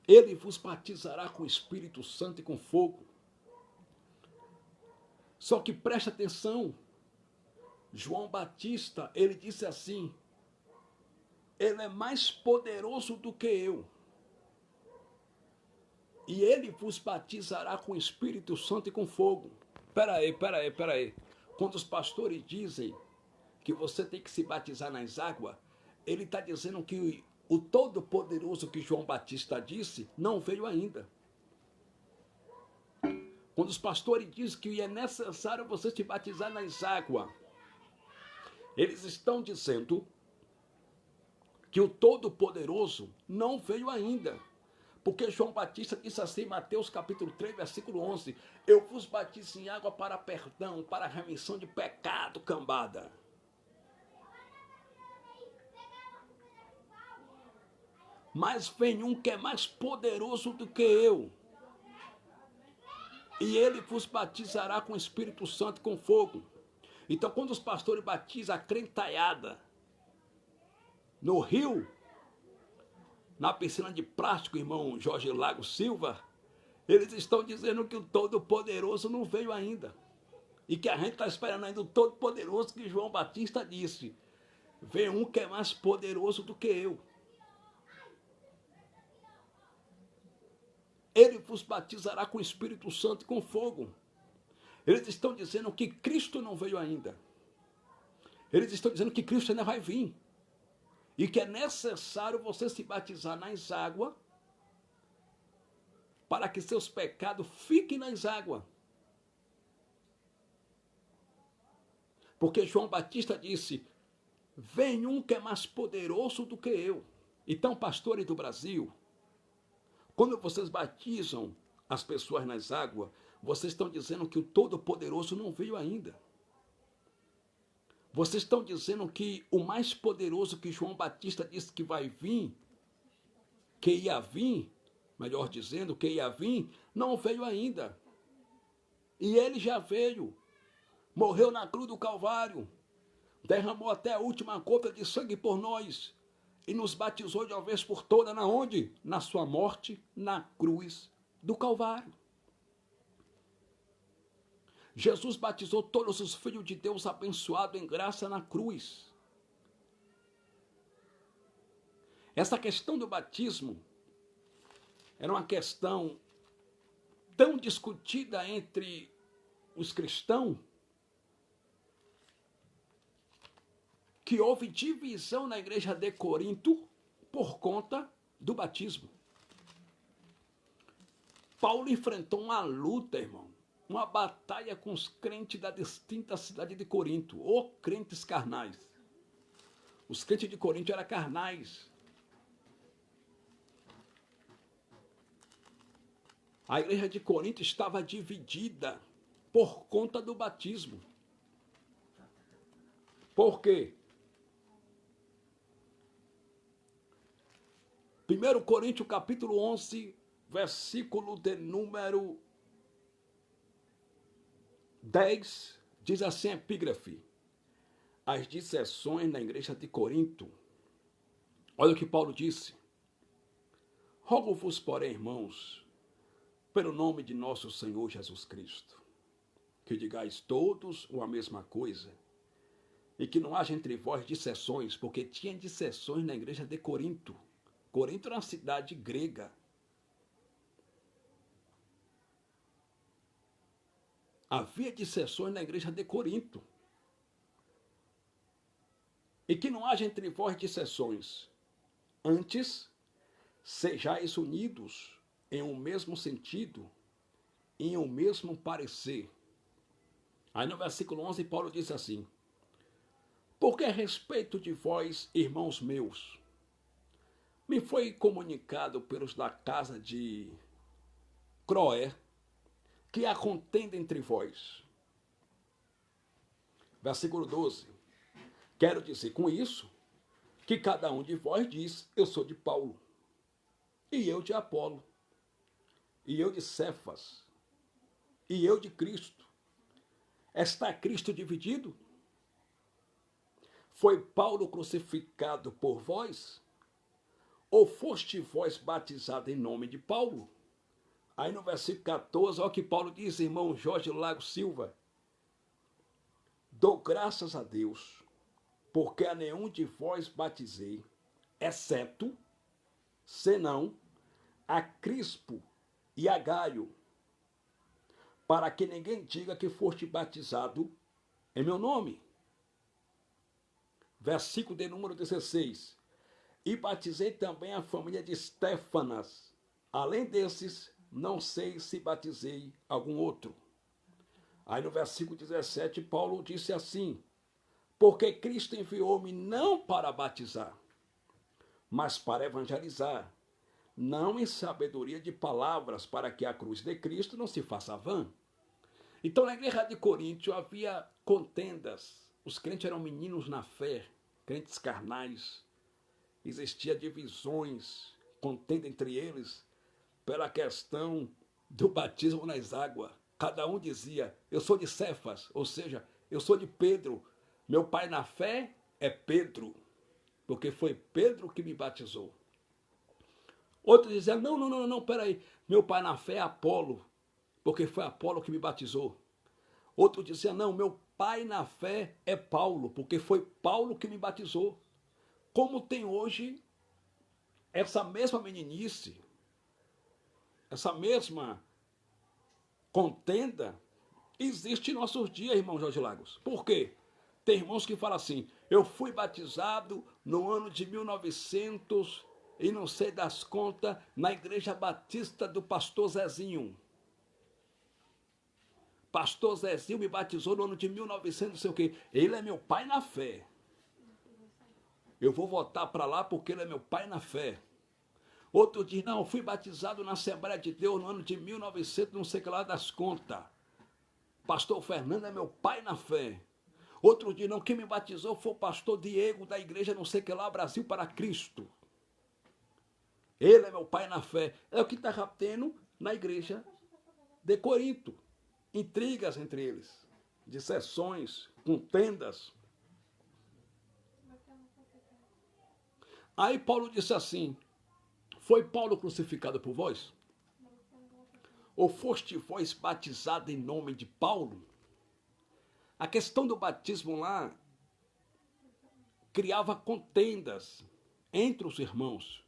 Ele vos batizará com o Espírito Santo e com fogo. Só que preste atenção, João Batista, ele disse assim, ele é mais poderoso do que eu. E ele vos batizará com o Espírito Santo e com fogo. Peraí. Quando os pastores dizem que você tem que se batizar nas águas, ele está dizendo que o Todo-Poderoso que João Batista disse não veio ainda. Quando os pastores dizem que é necessário você se batizar nas águas, eles estão dizendo que o Todo-Poderoso não veio ainda. Porque João Batista disse assim, Mateus capítulo 3, versículo 11, eu vos batizo em água para perdão, para remissão de pecado, cambada. Mas vem um que é mais poderoso do que eu. E ele vos batizará com o Espírito Santo e com fogo. Então, quando os pastores batizam a crentaiada no rio, na piscina de plástico, irmão Jorge Lago Silva, eles estão dizendo que o Todo-Poderoso não veio ainda. E que a gente está esperando ainda o Todo-Poderoso que João Batista disse. Vem um que é mais poderoso do que eu. Ele vos batizará com o Espírito Santo e com fogo. Eles estão dizendo que Cristo não veio ainda. Eles estão dizendo que Cristo ainda vai vir. E que é necessário você se batizar nas águas para que seus pecados fiquem nas águas. Porque João Batista disse, vem um que é mais poderoso do que eu. Então, pastores do Brasil, quando vocês batizam as pessoas nas águas, vocês estão dizendo que o Todo-Poderoso não veio ainda. Vocês estão dizendo que o mais poderoso que João Batista disse que vai vir, que ia vir, melhor dizendo, que ia vir, não veio ainda. E ele já veio, morreu na cruz do Calvário, derramou até a última gota de sangue por nós e nos batizou de uma vez por todas, na onde? Na sua morte, na cruz do Calvário. Jesus batizou todos os filhos de Deus abençoados em graça na cruz. Essa questão do batismo era uma questão tão discutida entre os cristãos que houve divisão na igreja de Corinto por conta do batismo. Paulo enfrentou uma luta, irmão, uma batalha com os crentes da distinta cidade de Corinto, ou crentes carnais. Os crentes de Corinto eram carnais. A igreja de Corinto estava dividida por conta do batismo. Por quê? 1 Coríntios capítulo 11, versículo de número 10, diz assim a epígrafe, as dissensões na igreja de Corinto. Olha o que Paulo disse. Rogo-vos, porém, irmãos, pelo nome de nosso Senhor Jesus Cristo, que digais todos uma mesma coisa, e que não haja entre vós dissensões, porque tinha dissensões na igreja de Corinto. Corinto era uma cidade grega. Havia dissensões na igreja de Corinto. E que não haja entre vós dissensões. Antes, sejais unidos em um mesmo sentido, em um mesmo parecer. Aí no versículo 11, Paulo diz assim, porque a respeito de vós, irmãos meus, me foi comunicado pelos da casa de Croé, que há contenda entre vós. Versículo 12. Quero dizer com isso, que cada um de vós diz, eu sou de Paulo, e eu de Apolo, e eu de Cefas, e eu de Cristo. Está Cristo dividido? Foi Paulo crucificado por vós? ou foste vós batizado em nome de Paulo? Aí no versículo 14, olha o que Paulo diz, irmão Jorge Lago Silva. Dou graças a Deus, porque a nenhum de vós batizei, exceto, senão, a Crispo e a Gaio, para que ninguém diga que foste batizado em meu nome. Versículo de número 16. E batizei também a família de Estéfanas. Além desses, não sei se batizei algum outro. Aí no versículo 17, Paulo disse assim: porque Cristo enviou-me não para batizar, mas para evangelizar, não em sabedoria de palavras, para que a cruz de Cristo não se faça vã. Então, na igreja de Coríntio havia contendas. Os crentes eram meninos na fé, crentes carnais. Existia divisões, contenda entre eles, pela questão do batismo nas águas. Cada um dizia, eu sou de Cefas, ou seja, eu sou de Pedro. Meu pai na fé é Pedro, porque foi Pedro que me batizou. Outros diziam, não, peraí, meu pai na fé é Apolo, porque foi Apolo que me batizou. Outro dizia, não, meu pai na fé é Paulo, porque foi Paulo que me batizou. Como tem hoje essa mesma meninice, essa mesma contenda, existe em nossos dias, irmão Jorge Lagos. Por quê? Tem irmãos que falam assim, eu fui batizado no ano de 1900 e não sei das contas, na igreja batista do pastor Zezinho. Pastor Zezinho me batizou no ano de 1900, não sei o quê. Ele é meu pai na fé. Eu vou voltar para lá porque ele é meu pai na fé. Outro diz, não, eu fui batizado na Assembleia de Deus no ano de 1900, não sei o que lá das contas. Pastor Fernando é meu pai na fé. Outro diz, não, quem me batizou foi o pastor Diego da igreja não sei o que lá, Brasil para Cristo. Ele é meu pai na fé. É o que está tendo na igreja de Corinto. Intrigas entre eles, dissensões, contendas. Aí Paulo disse assim, foi Paulo crucificado por vós? Ou foste vós batizado em nome de Paulo? A questão do batismo lá criava contendas entre os irmãos.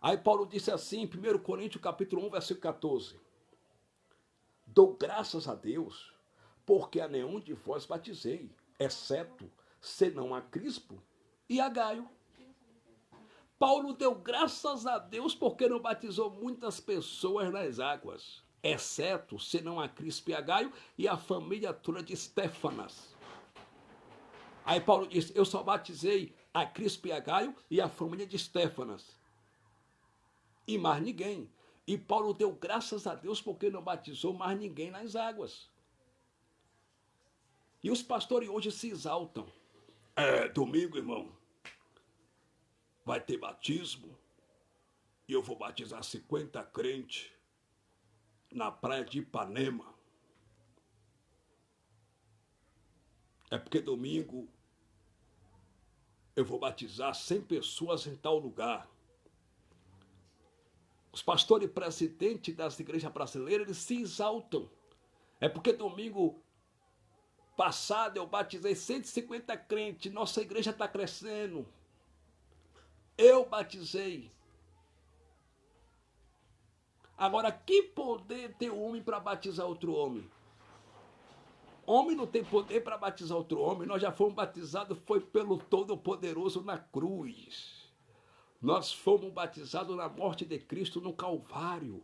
Aí Paulo disse assim, em 1 Coríntios capítulo 1, versículo 14. Dou graças a Deus, porque a nenhum de vós batizei, exceto, senão a Crispo e a Gaio. Paulo deu graças a Deus porque não batizou muitas pessoas nas águas, exceto, senão a Crispo e a Gaio e a família toda de Estéfanas. Aí Paulo disse, eu só batizei a Crispo e a Gaio e a família de Estéfanas. E mais ninguém. E Paulo deu graças a Deus porque não batizou mais ninguém nas águas. E os pastores hoje se exaltam. Domingo, irmão, vai ter batismo e eu vou batizar 50 crentes na praia de Ipanema. É porque domingo eu vou batizar 100 pessoas em tal lugar. Os pastores presidentes das igrejas brasileiras, eles se exaltam. É porque domingo passado eu batizei 150 crentes, nossa igreja está crescendo. Eu batizei. Agora, que poder tem o homem para batizar outro homem? Homem não tem poder para batizar outro homem. Nós já fomos batizados, foi pelo Todo-Poderoso na cruz. Nós fomos batizados na morte de Cristo no Calvário.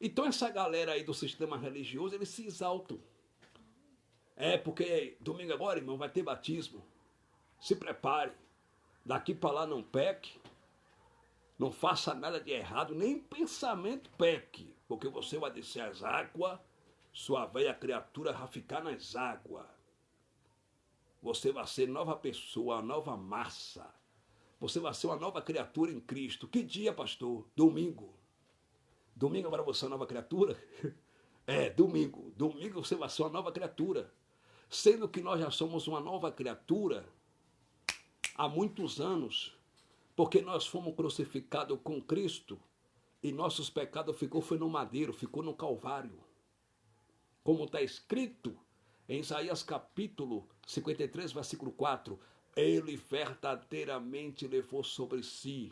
Então essa galera aí do sistema religioso, eles se exaltam. Porque domingo agora, irmão, vai ter batismo. Se prepare. Daqui para lá não peque. Não faça nada de errado, nem pensamento peque. Porque você vai descer as águas, sua velha criatura vai ficar nas águas. Você vai ser nova pessoa, uma nova massa. Você vai ser uma nova criatura em Cristo. Que dia, pastor? Domingo. Domingo para você é uma nova criatura? Domingo. Domingo você vai ser uma nova criatura. Sendo que nós já somos uma nova criatura, há muitos anos, porque nós fomos crucificados com Cristo e nossos pecados foi no madeiro, ficou no Calvário. Como está escrito em Isaías capítulo 53, versículo 4, ele verdadeiramente levou sobre si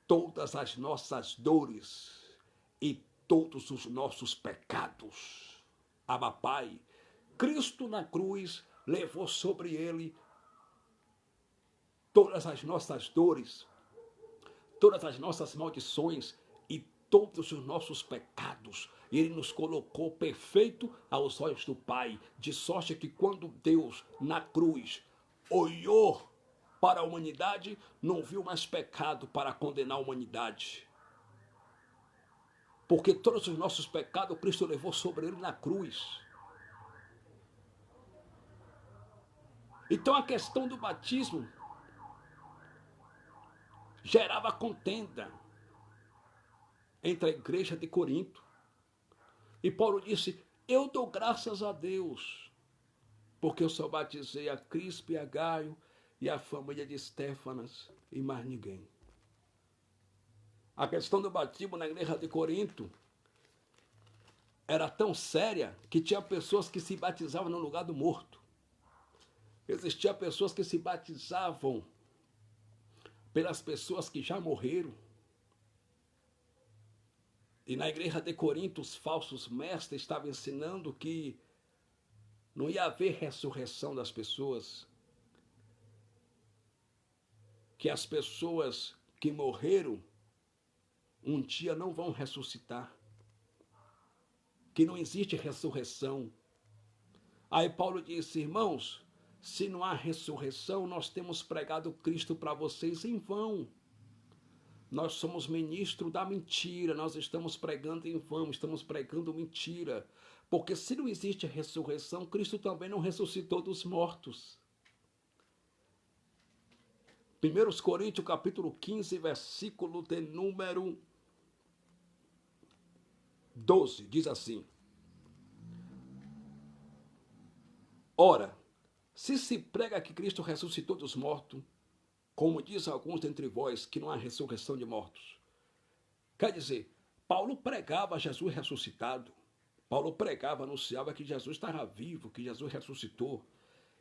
todas as nossas dores e todos os nossos pecados. Abba Pai, Cristo na cruz levou sobre ele todas as nossas dores, todas as nossas maldições e todos os nossos pecados. Ele nos colocou perfeito aos olhos do Pai, de sorte que quando Deus na cruz olhou para a humanidade, não viu mais pecado para condenar a humanidade. Porque todos os nossos pecados Cristo levou sobre ele na cruz. Então a questão do batismo gerava contenda entre a igreja de Corinto. E Paulo disse, eu dou graças a Deus, porque eu só batizei a Crispo e a Gaio e a família de Estéfanas e mais ninguém. A questão do batismo na igreja de Corinto era tão séria que tinha pessoas que se batizavam no lugar do morto. Existiam pessoas que se batizavam pelas pessoas que já morreram. E na igreja de Corinto, os falsos mestres estavam ensinando que não ia haver ressurreição das pessoas, que as pessoas que morreram um dia não vão ressuscitar, que não existe ressurreição. Aí Paulo disse, irmãos, se não há ressurreição, nós temos pregado Cristo para vocês em vão. Nós somos ministros da mentira, nós estamos pregando em vão, estamos pregando mentira. Porque se não existe ressurreição, Cristo também não ressuscitou dos mortos. 1 Coríntios capítulo 15, versículo de número 12, diz assim. Ora, se prega que Cristo ressuscitou dos mortos, como diz alguns dentre vós, que não há ressurreição de mortos. Quer dizer, Paulo pregava Jesus ressuscitado. Paulo pregava, anunciava que Jesus estava vivo, que Jesus ressuscitou.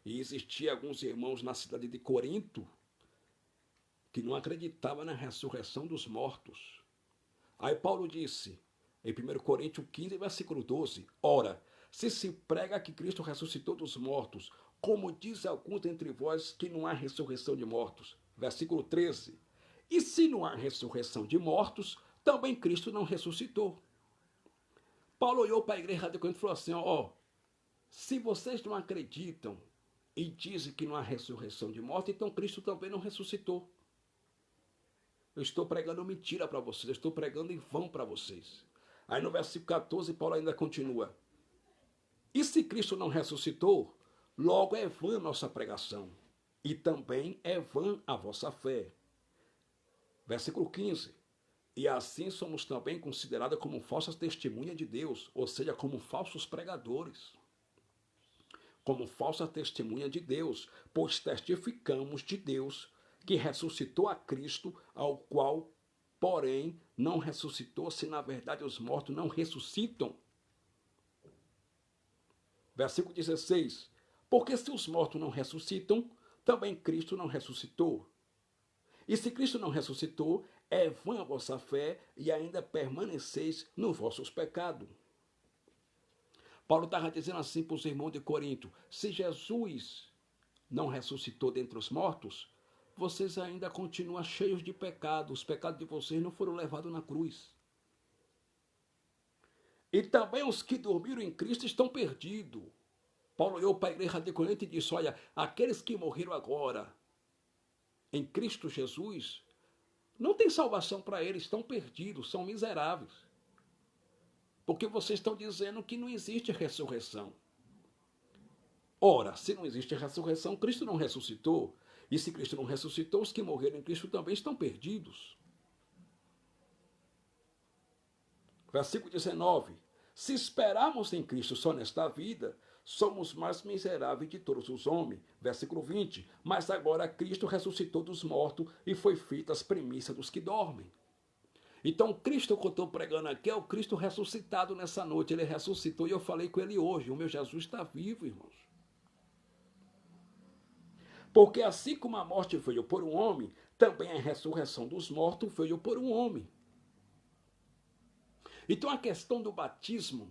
E existia alguns irmãos na cidade de Corinto que não acreditavam na ressurreição dos mortos. Aí Paulo disse, em 1 Coríntios 15, versículo 12, ora, se prega que Cristo ressuscitou dos mortos, como diz alguns dentre vós que não há ressurreição de mortos. Versículo 13. E se não há ressurreição de mortos, também Cristo não ressuscitou. Paulo olhou para a igreja de Corinto e falou assim, se vocês não acreditam e dizem que não há ressurreição de mortos, então Cristo também não ressuscitou. Eu estou pregando mentira para vocês, eu estou pregando em vão para vocês. Aí no versículo 14, Paulo ainda continua. E se Cristo não ressuscitou, logo é vã nossa pregação, e também é vã a vossa fé. Versículo 15. E assim somos também considerados como falsas testemunhas de Deus, ou seja, como falsos pregadores. Como falsa testemunha de Deus, pois testificamos de Deus que ressuscitou a Cristo, ao qual, porém, não ressuscitou, se na verdade os mortos não ressuscitam. Versículo 16. Porque se os mortos não ressuscitam, também Cristo não ressuscitou. E se Cristo não ressuscitou, é vã a vossa fé e ainda permaneceis nos vossos pecados. Paulo estava dizendo assim para os irmãos de Corinto, se Jesus não ressuscitou dentre os mortos, vocês ainda continuam cheios de pecado, os pecados de vocês não foram levados na cruz. E também os que dormiram em Cristo estão perdidos. Paulo olhou para a igreja de Corinto e disse, olha, aqueles que morreram agora em Cristo Jesus, não tem salvação para eles, estão perdidos, são miseráveis. Porque vocês estão dizendo que não existe ressurreição. Ora, se não existe ressurreição, Cristo não ressuscitou. E se Cristo não ressuscitou, os que morreram em Cristo também estão perdidos. Versículo 19. Se esperarmos em Cristo só nesta vida, somos mais miseráveis de todos os homens. Versículo 20. Mas agora Cristo ressuscitou dos mortos e foi feita as primícias dos que dormem. Então, Cristo que eu estou pregando aqui é o Cristo ressuscitado nessa noite. Ele ressuscitou e eu falei com ele hoje. O meu Jesus está vivo, irmãos. Porque assim como a morte veio por um homem, também a ressurreição dos mortos veio por um homem. Então, a questão do batismo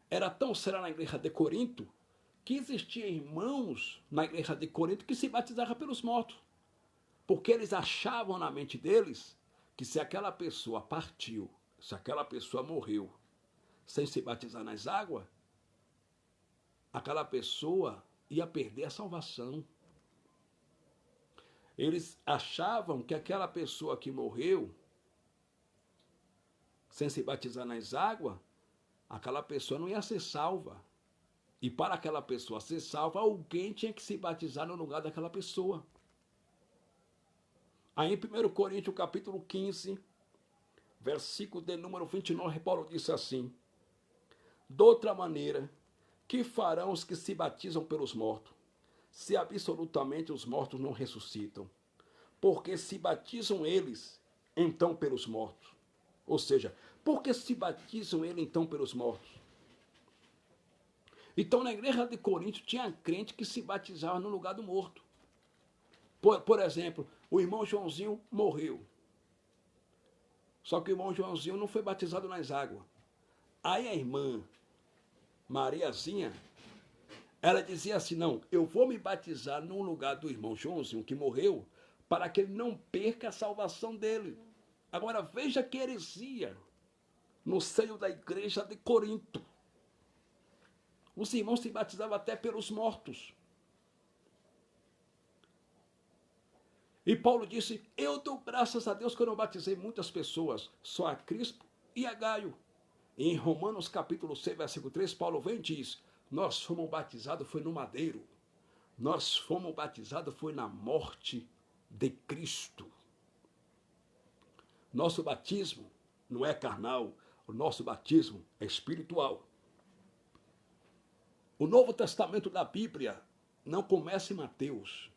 era tão séria na igreja de Corinto que existiam irmãos na igreja de Corinto que se batizavam pelos mortos. Porque eles achavam na mente deles que se aquela pessoa partiu, se aquela pessoa morreu sem se batizar nas águas, aquela pessoa ia perder a salvação. Eles achavam que aquela pessoa que morreu sem se batizar nas águas, aquela pessoa não ia ser salva. E para aquela pessoa ser salva, alguém tinha que se batizar no lugar daquela pessoa. Aí em 1 Coríntios capítulo 15, versículo de número 29, Paulo disse assim: de outra maneira, que farão os que se batizam pelos mortos, se absolutamente os mortos não ressuscitam? Porque se batizam eles, então pelos mortos. Ou seja, porque se batizam eles, então pelos mortos. Então na igreja de Corinto tinha crente que se batizava no lugar do morto. Por exemplo, o irmão Joãozinho morreu. Só que o irmão Joãozinho não foi batizado nas águas. Aí a irmã Mariazinha, ela dizia assim, não, eu vou me batizar no lugar do irmão Joãozinho que morreu, para que ele não perca a salvação dele. Agora veja que heresia no seio da igreja de Corinto. Os irmãos se batizavam até pelos mortos. E Paulo disse, eu dou graças a Deus que eu não batizei muitas pessoas, só a Crispo e a Gaio. E em Romanos capítulo 6, versículo 3, Paulo vem e diz, nós fomos batizados foi no madeiro. Nós fomos batizados foi na morte de Cristo. Nosso batismo não é carnal, o nosso batismo é espiritual. O Novo Testamento da Bíblia não começa em Mateus.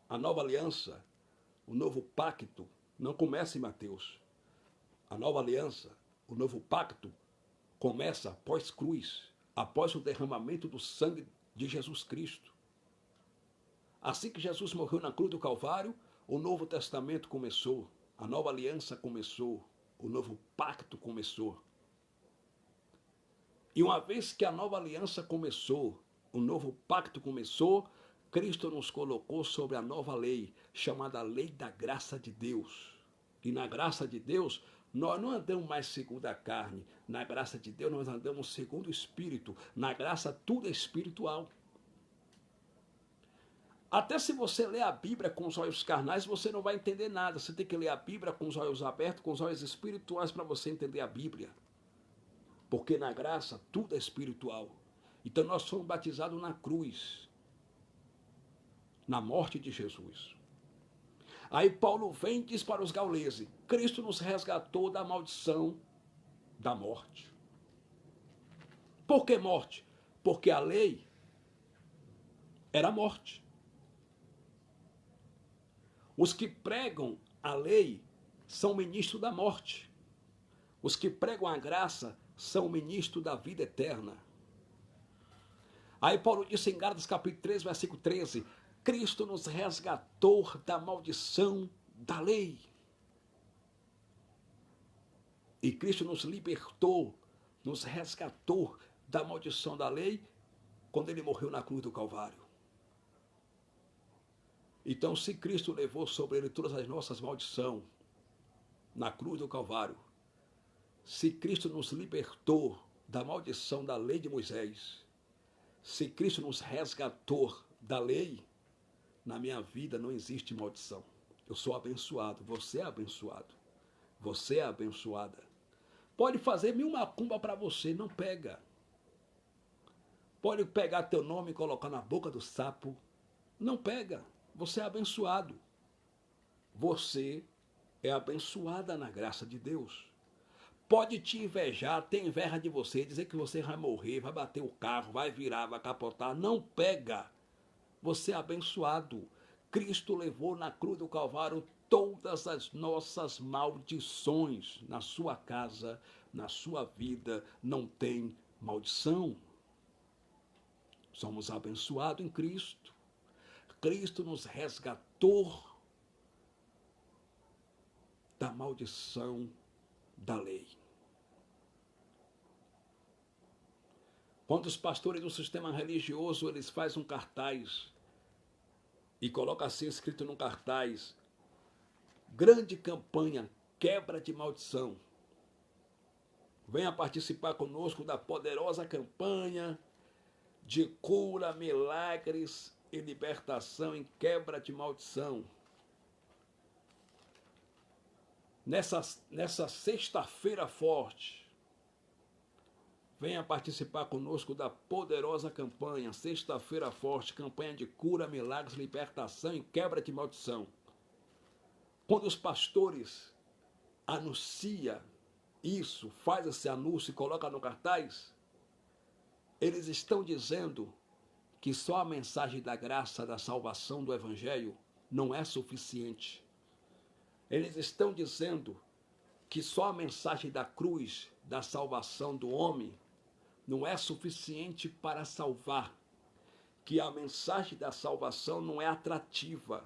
A nova aliança, o novo pacto, não começa em Mateus. A nova aliança, o novo pacto, começa após cruz, após o derramamento do sangue de Jesus Cristo. Assim que Jesus morreu na cruz do Calvário, o Novo Testamento começou, a nova aliança começou, o novo pacto começou. E uma vez que a nova aliança começou, o novo pacto começou, Cristo nos colocou sobre a nova lei, chamada Lei da Graça de Deus. E na graça de Deus, nós não andamos mais segundo a carne. Na graça de Deus, nós andamos segundo o Espírito. Na graça, tudo é espiritual. Até se você ler a Bíblia com os olhos carnais, você não vai entender nada. Você tem que ler a Bíblia com os olhos abertos, com os olhos espirituais, para você entender a Bíblia. Porque na graça, tudo é espiritual. Então nós somos batizados na cruz, na morte de Jesus. Aí Paulo vem e diz para os gauleses, Cristo nos resgatou da maldição da morte. Por que morte? Porque a lei era morte. Os que pregam a lei são ministros da morte. Os que pregam a graça são ministros da vida eterna. Aí Paulo disse em Gálatas capítulo 3, versículo 13, Cristo nos resgatou da maldição da lei. E Cristo nos libertou, nos resgatou da maldição da lei quando ele morreu na cruz do Calvário. Então, se Cristo levou sobre ele todas as nossas maldições na cruz do Calvário, se Cristo nos libertou da maldição da lei de Moisés, se Cristo nos resgatou da lei, na minha vida não existe maldição. Eu sou abençoado, você é abençoado, você é abençoada. Pode fazer 1000 macumba para você, não pega. Pode pegar teu nome e colocar na boca do sapo, não pega. Você é abençoado. Você é abençoada na graça de Deus. pode te invejar, ter inveja de você, dizer que você vai morrer, vai bater o carro, vai virar, vai capotar. Não pega. Você é abençoado. Cristo levou na cruz do Calvário todas as nossas maldições. Na sua casa, na sua vida, não tem maldição. Somos abençoados em Cristo. Cristo nos resgatou da maldição da lei. Quando os pastores do sistema religioso eles fazem um cartaz e colocam assim escrito no cartaz: grande campanha, quebra de maldição. Venha participar conosco da poderosa campanha de cura, milagres e libertação em quebra de maldição. Nessa sexta-feira forte, venha participar conosco da poderosa campanha, sexta-feira forte, campanha de cura, milagres, libertação e quebra de maldição. Quando os pastores anunciam isso, faz esse anúncio e coloca no cartaz, eles estão dizendo que só a mensagem da graça, da salvação, do evangelho não é suficiente. Eles estão dizendo que só a mensagem da cruz, da salvação do homem, não é suficiente para salvar, que a mensagem da salvação não é atrativa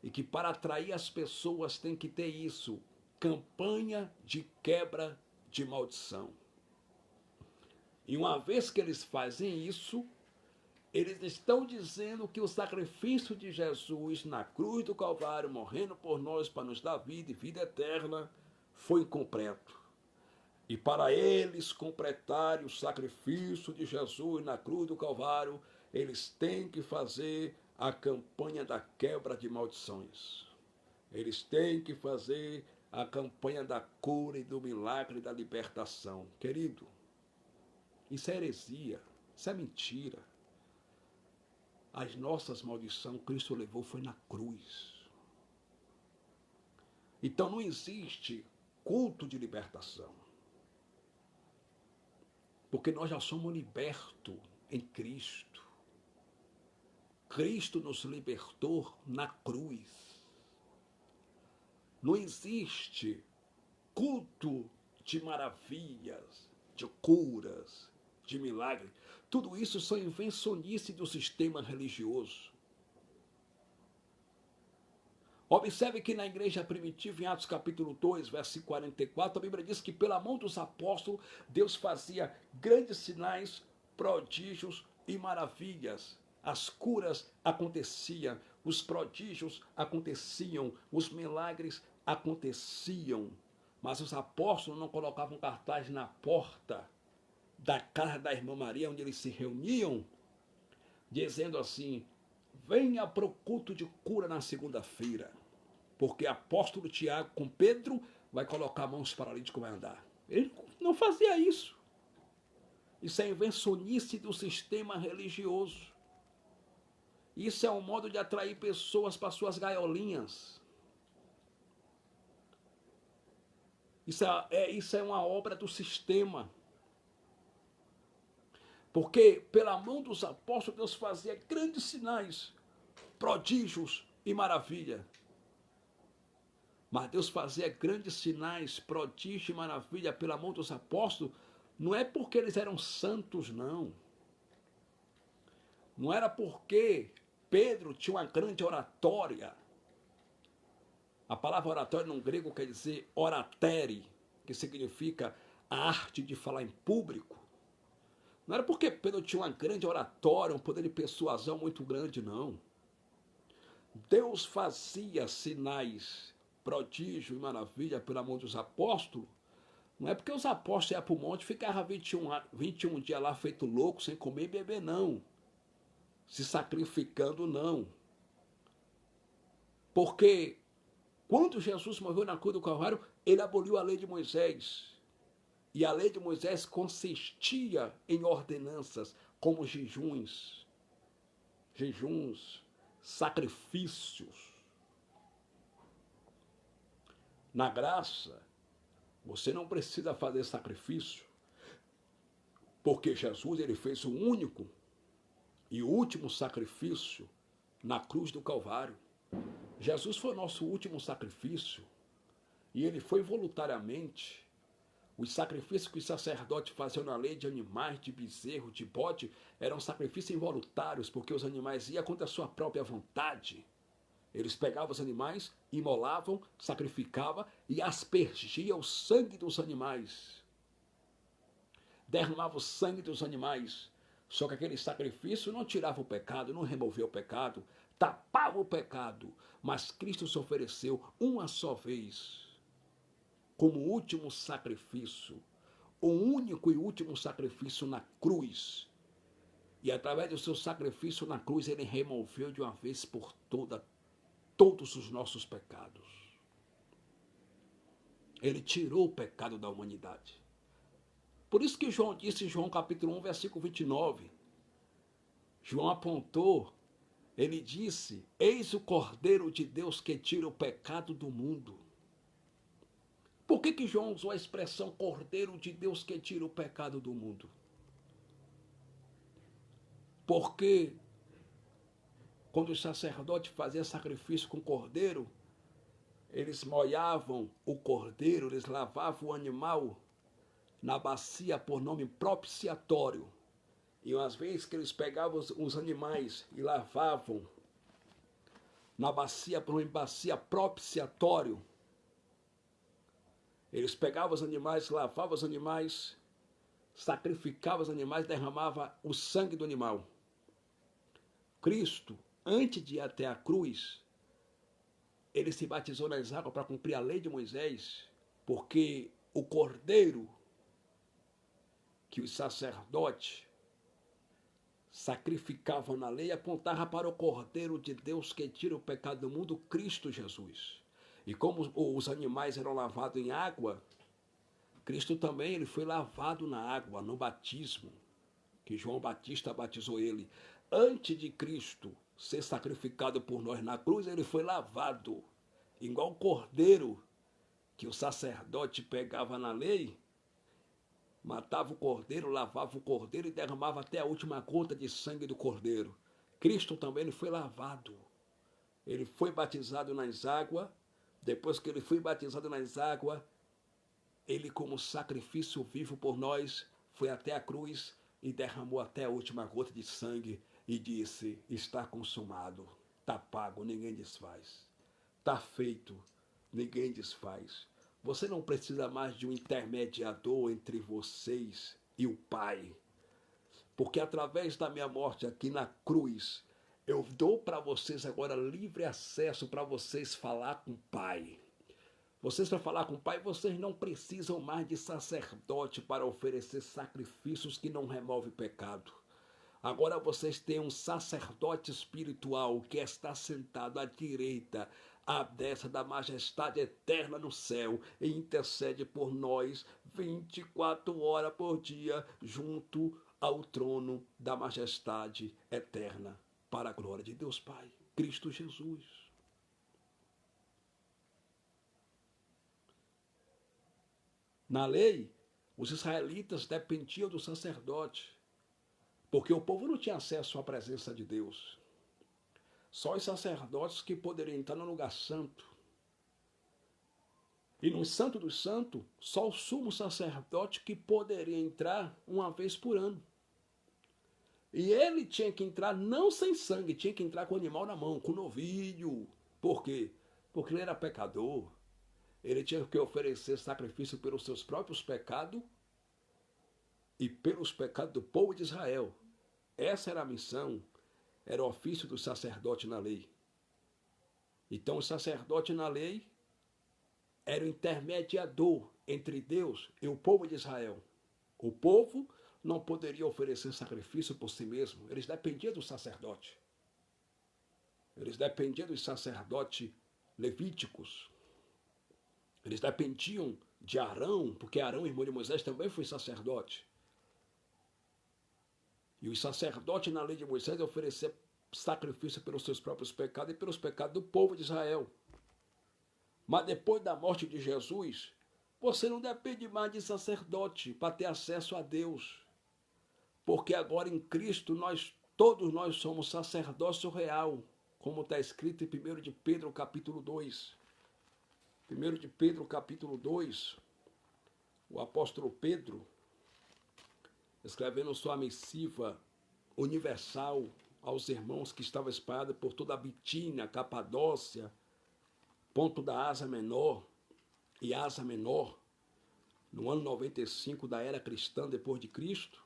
e que para atrair as pessoas tem que ter isso, campanha de quebra de maldição. E uma vez que eles fazem isso, eles estão dizendo que o sacrifício de Jesus na cruz do Calvário, morrendo por nós para nos dar vida e vida eterna, foi incompleto. E para eles completarem o sacrifício de Jesus na cruz do Calvário, eles têm que fazer a campanha da quebra de maldições. Eles têm que fazer a campanha da cura e do milagre e da libertação. Querido, isso é heresia, isso é mentira. As nossas maldições Cristo levou foi na cruz. Então não existe culto de libertação. Porque nós já somos libertos em Cristo. Cristo nos libertou na cruz. Não existe culto de maravilhas, de curas, de milagres. Tudo isso são invencionices do sistema religioso. Observe que na igreja primitiva, em Atos capítulo 2, versículo 44, a Bíblia diz que pela mão dos apóstolos, Deus fazia grandes sinais, prodígios e maravilhas. As curas aconteciam, os prodígios aconteciam, os milagres aconteciam. Mas os apóstolos não colocavam cartaz na porta da casa da irmã Maria, onde eles se reuniam, dizendo assim: venha para o culto de cura na segunda-feira, porque apóstolo Tiago com Pedro vai colocar mãos paralítico e vai andar. Ele não fazia isso. Isso é invencionice do sistema religioso. Isso é um modo de atrair pessoas para suas gaiolinhas. Isso é uma obra do sistema. Porque pela mão dos apóstolos Deus fazia grandes sinais, prodígios e maravilha. Mas Deus fazia grandes sinais, prodígios e maravilha pela mão dos apóstolos, não é porque eles eram santos, não. Não era porque Pedro tinha uma grande oratória. A palavra oratória no grego quer dizer oratere, que significa a arte de falar em público. Não era porque Pedro tinha uma grande oratória, um poder de persuasão muito grande, não. Deus fazia sinais, prodígio e maravilha pela mão dos apóstolos. Não é porque os apóstolos iam para o monte e ficavam 21 dias lá feito louco, sem comer e beber, não. Se sacrificando, não. Porque quando Jesus morreu na cruz do Calvário, ele aboliu a lei de Moisés. E a lei de Moisés consistia em ordenanças como jejuns, sacrifícios. Na graça, Você não precisa fazer sacrifício, porque Jesus ele fez o único e o último sacrifício na cruz do Calvário. Jesus foi nosso último sacrifício e ele foi voluntariamente. Os sacrifícios que os sacerdotes faziam na lei de animais, de bezerro, de bode, eram sacrifícios involuntários, porque os animais iam contra a sua própria vontade. Eles pegavam os animais, imolavam, sacrificavam e aspergiam o sangue dos animais. Derramavam o sangue dos animais. Só que aquele sacrifício não tirava o pecado, não removia o pecado, tapava o pecado. Mas Cristo se ofereceu uma só vez como último sacrifício, o único e último sacrifício na cruz. E através do seu sacrifício na cruz, ele removeu de uma vez por todos os nossos pecados. Ele tirou o pecado da humanidade. Por isso que João disse em João capítulo 1, versículo 29, João apontou, ele disse, eis o Cordeiro de Deus que tira o pecado do mundo. Por que João usou a expressão Cordeiro de Deus que tira o pecado do mundo? Porque quando os sacerdotes faziam sacrifício com cordeiro, eles molhavam o cordeiro, eles lavavam o animal na bacia por nome propiciatório. E às vezes que eles pegavam os animais e lavavam na bacia por nome bacia propiciatório, eles pegavam os animais, lavavam os animais, sacrificavam os animais, derramavam o sangue do animal. Cristo, antes de ir até a cruz, ele se batizou nas águas para cumprir a lei de Moisés, porque o cordeiro que os sacerdotes sacrificavam na lei apontava para o Cordeiro de Deus que tira o pecado do mundo, Cristo Jesus. E como os animais eram lavados em água, Cristo também ele foi lavado na água, no batismo, que João Batista batizou ele. Antes de Cristo ser sacrificado por nós na cruz, ele foi lavado, igual o cordeiro que o sacerdote pegava na lei, matava o cordeiro, lavava o cordeiro e derramava até a última gota de sangue do cordeiro. Cristo também ele foi lavado. Ele foi batizado nas águas. Depois que ele foi batizado nas águas, ele, como sacrifício vivo por nós, foi até a cruz e derramou até a última gota de sangue e disse, está consumado, está pago, ninguém desfaz. Está feito, ninguém desfaz. Você não precisa mais de um intermediador entre vocês e o Pai. Porque através da minha morte aqui na cruz, eu dou para vocês agora livre acesso para vocês falar com o Pai. Vocês para falar com o Pai, vocês não precisam mais de sacerdote para oferecer sacrifícios que não removem pecado. Agora vocês têm um sacerdote espiritual que está sentado à direita, à destra da majestade eterna no céu e intercede por nós 24 horas por dia junto ao trono da majestade eterna para a glória de Deus Pai, Cristo Jesus. Na lei, os israelitas dependiam do sacerdote, porque o povo não tinha acesso à presença de Deus. Só os sacerdotes que poderiam entrar no lugar santo. E no Santo dos Santos, só o sumo sacerdote que poderia entrar uma vez por ano. E ele tinha que entrar não sem sangue, tinha que entrar com o animal na mão, com o novilho. Por quê? Porque ele era pecador. Ele tinha que oferecer sacrifício pelos seus próprios pecados e pelos pecados do povo de Israel. Essa era a missão, era o ofício do sacerdote na lei. Então o sacerdote na lei era o intermediador entre Deus e o povo de Israel. O povo não poderia oferecer sacrifício por si mesmo, eles dependiam do sacerdote. Eles dependiam dos sacerdotes levíticos. Eles dependiam de Arão, porque Arão, irmão de Moisés, também foi sacerdote. E os sacerdotes na lei de Moisés ofereciam sacrifício pelos seus próprios pecados e pelos pecados do povo de Israel. Mas depois da morte de Jesus, Você não depende mais de sacerdote para ter acesso a Deus. Porque agora em Cristo todos nós somos sacerdócio real, como está escrito em 1 de Pedro capítulo 2. 1 de Pedro capítulo 2, o apóstolo Pedro, escrevendo sua missiva universal aos irmãos que estavam espalhados por toda a Bitínia, Capadócia, Ponto da Ásia Menor e Ásia Menor, no ano 95 da era cristã depois de Cristo,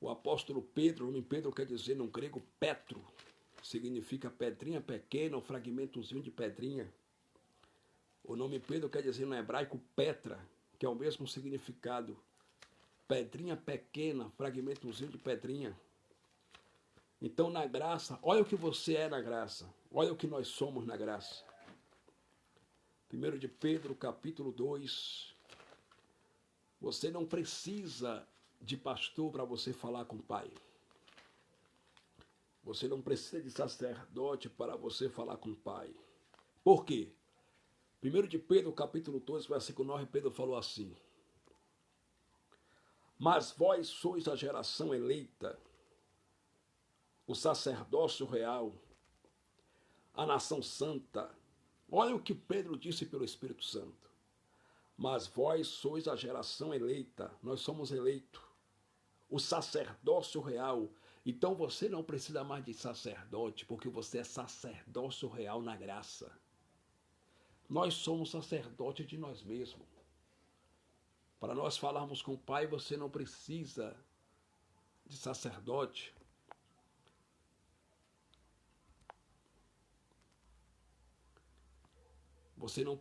o apóstolo Pedro, o nome Pedro quer dizer no grego Petro, significa pedrinha pequena, um fragmentozinho de pedrinha. O nome Pedro quer dizer no hebraico Petra, que é o mesmo significado. Pedrinha pequena, fragmentozinho de pedrinha. Então, na graça, olha o que você é na graça. Olha o que nós somos na graça. 1 de Pedro, capítulo 2. Você não precisa de pastor para você falar com o Pai. Você não precisa de sacerdote para você falar com o Pai. Por quê? 1 de Pedro, capítulo 2, versículo 9, Pedro falou assim: mas vós sois a geração eleita, o sacerdócio real, a nação santa. Olha o que Pedro disse pelo Espírito Santo. Mas vós sois a geração eleita, nós somos eleitos, o sacerdócio real. Então você não precisa mais de sacerdote, porque você é sacerdócio real na graça. Nós somos sacerdotes de nós mesmos. Para nós falarmos com o Pai, você não precisa de sacerdote. Você não